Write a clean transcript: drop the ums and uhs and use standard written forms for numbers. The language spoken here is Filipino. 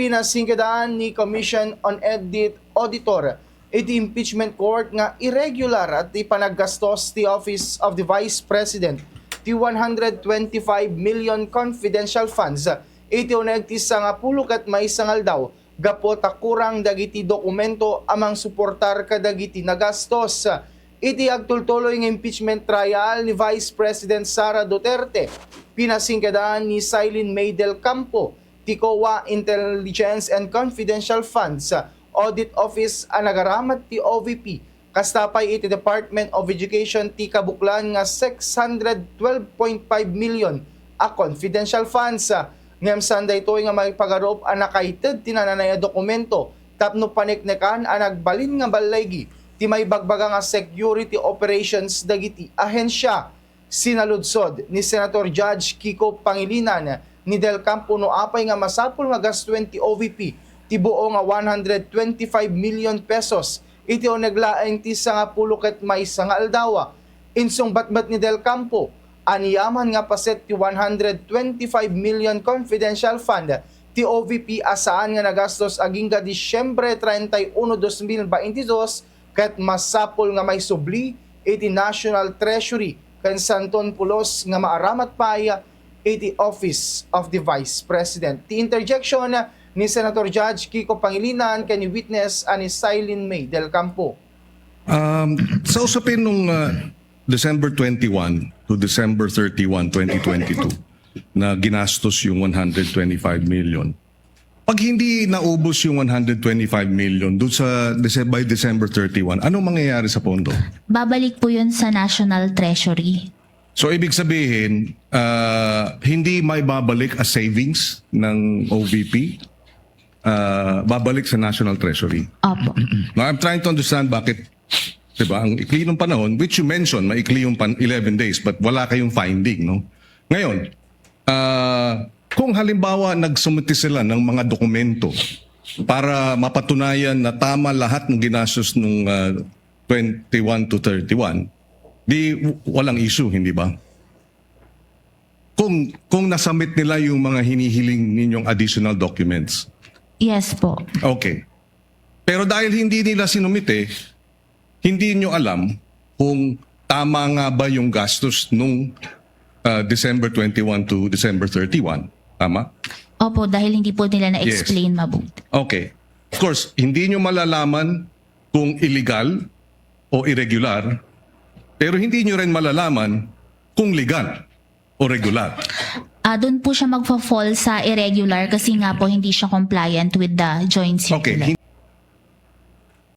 pinasingkadaan ni Commission on Auditor iti impeachment court nga irregular at ipanaggastos ti Office of the Vice President ti 125 million confidential funds iti uneg ti sangapulo ket maisangal daw gapo ta kurang dagiti dokumento amang suportar kadagiti nagastos. Iti agtultuloy ng impeachment trial ni Vice President Sara Duterte, pinasingkadaan ni Silene May del Campo, ti COA Intelligence and Confidential Funds, Audit Office anagaramat ti OVP, kastapay iti Department of Education ti kabuklan nga 612.5 million a confidential funds. Ngem sanday ito nga may pagarop anakaited tinananay a dokumento, tapno paniknekan anagbalin nga balaygi, ti may bagbaga nga security operations dagiti ahensya. Sinaludsod ni Senator Judge Kiko Pangilinan ni Del Campo no apay nga masapul nga gas 20 OVP ti buo nga 125 million pesos iti o naglaeng ti sangapulo ket maisang aldawa. Insong batbat ni Del Campo aniyaman nga paset ti 125 million confidential fund ti OVP asaan nga nagastos aging ga Disyembre 31, 2022 ket masapol nga may subli iti National Treasury ken Santon Pulos nga maaramat paya iti Office of the Vice President. Ti interjection ni Senator Judge Kiko Pangilinan ken ni witness ani Silene May del Campo. Sa usapin nung December 21 to December 31, 2022 na ginastos yung 125 million. Pag hindi naubos yung 125 million doon sa by December 31, anong mangyayari sa pondo? Babalik po yun sa National Treasury. So ibig sabihin, hindi may babalik as savings ng OVP, babalik sa National Treasury. Opo. Now I'm trying to understand bakit, diba, ang ikli ng panahon, which you mentioned, maikli yung 11 days, but wala kayong finding, no? Ngayon, kung halimbawa nagsumiti sila ng mga dokumento para mapatunayan na tama lahat ng ginastos nung 21 to 31, di walang issue, hindi ba? Kung nasubmit nila yung mga hinihiling ninyong additional documents. Yes po. Okay. Pero dahil hindi nila sinumite, hindi nyo alam kung tama nga ba yung gastos nung December 21 to December 31. Tama? Opo, dahil hindi po nila na-explain mabuti. Okay. Of course, hindi nyo malalaman kung illegal o irregular, pero hindi nyo rin malalaman kung legal o regular. Doon po siya magfa-fall sa irregular kasi nga po hindi siya compliant with the joint circular. Okay.